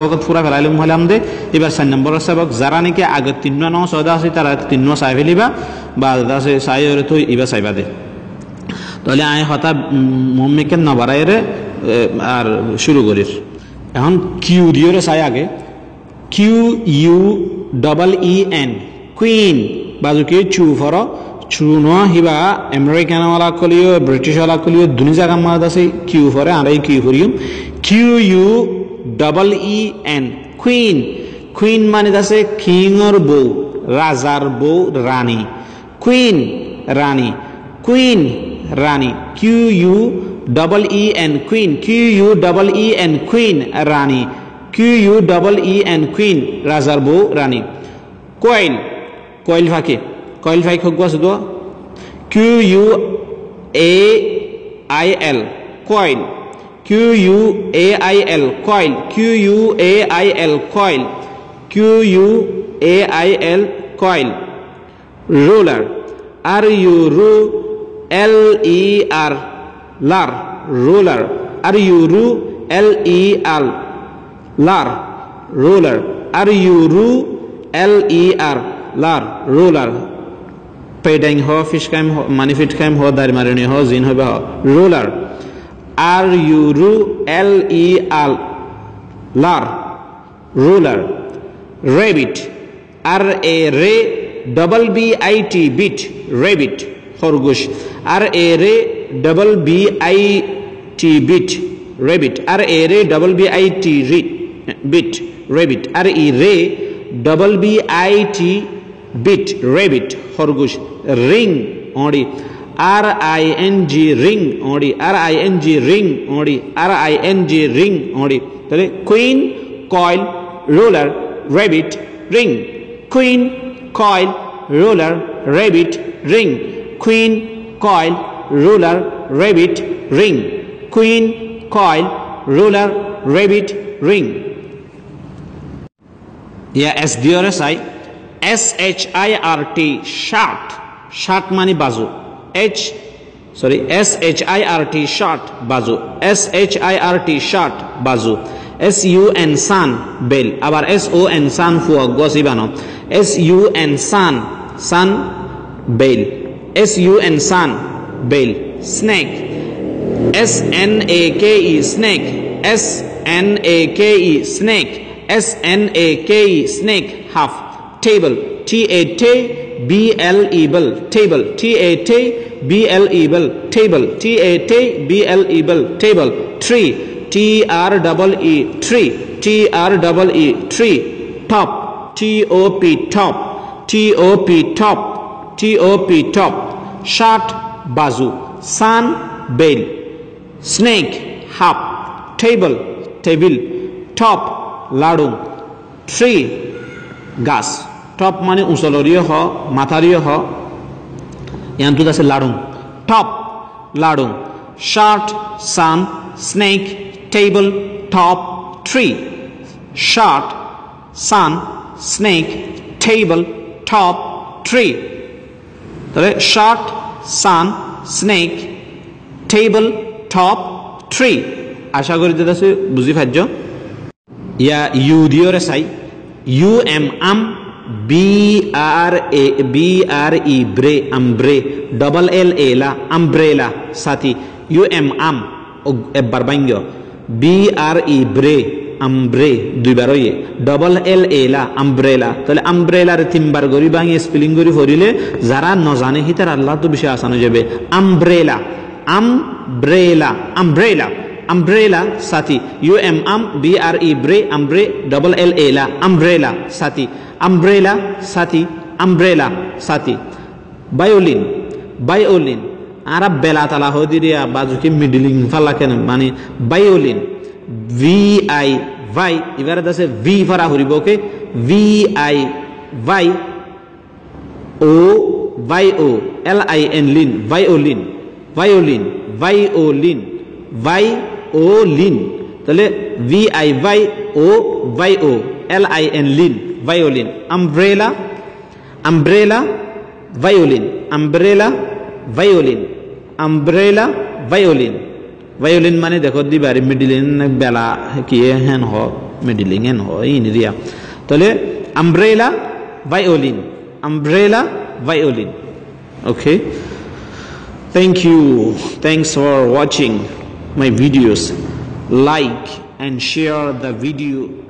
वक्त पूरा फैलाइलुम हलाम दे E bar 4 number सबक जारा नाকি आगे 3 नो सौदा আছে তারা 3 নো চাই ফেলিবা বা দাসে চাই ওরে তো ইবা চাইবা দে তাহলে আই হতা মুম্মিকে না বাড়াইরে আর শুরু করিস এখন কিউ দিওরে চাই আগে Q U double E N queen বাজুকে চু ফর চুনো হিবা আমেরিকান ওয়ালা কলিও ব্রিটিশ ওয়ালা কলিও দুনি জায়গা মাদ আছে কিউ ফরে আর এই কিউ ফরিম Q U double E N queen queen মানে আছে কিংর বউ রাজার বউ রানী queen রানী queen রানী Q U double E N queen Q U double E N queen রানী Q U double E N queen রাজার বউ রানী coil coil ফাকে coil ফাকে হগবা শুধু Q U A I L coil Q U A I L coil Q U A I L coil Q U A I L coil roller R U R L E R lar roller R U R L E R lar roller R U R L E R lar roller पेडिंग हो fish crime हो मानिफिट crime हो दारी मारनी हो जिन हो बा roller R U R L E R lar ruler rabbit R A R double B I T bit rabbit খরগোশ R A R double B I T bit rabbit R A R double B I T bit rabbit R E R double B I T bit rabbit খরগোশ ring only R I N G ring only R I N G ring only R I N G ring only তাহলে queen coil roller rabbit ring queen coil roller rabbit ring queen coil roller rabbit ring queen coil roller rabbit ring या S दियोरे Sai S H I R T shirt shirt मानी बाजू S H I R T short bazu S H I R T short bazu S U N sun bell abar S O N sun fuwa gosibano S U N sun bell S U N sun bell snake S N A K E snake S N A K E snake S N A K E snake half table T A T B L E bell table T A T B L E bell table T A T B L E bell table tree T R double E tree T R double E tree top T O P top T O P top T O P top short bazu sun bell snake hop table top ladung tree gas top মানে উঁচলরিও হ মাথারিও হ यहाँ तो जैसे लाडूं top लाडूं short sun snake table top tree short sun snake table top tree তাহলে short sun snake table top tree আশা করি যে বুঝি পাচ্ছো ইয়া ইউ দিওরে চাই U M um B R E bre umbre double L A la umbrella sati U M am ebbar bangyo B R E bre umbre দুইবার হইয়ে double L A la umbrella তাহলে umbrella রে তিনবার করি বাংয়ে spelling করি ফরিলে যারা ন জানে হিতার আল্লাহ তো বিষয় আসানো যাবে umbrella umbrella sati U M am B R E bre umbre double L A la umbrella sati umbrella sati violin arab bela tala hodiria bajuki middling falla ken mane violin V I y এবারে দাসে V ফরা হরিবকে V I y O y O L I N lin violin তাহলে V I y O y O L I N lin violin umbrella violin violin মানে দেখো দিবারি middle বেলা কি হেন হ meddling N হয় ইনি দিয়া তাহলে umbrella violin okay thanks for watching my videos. Like and share the video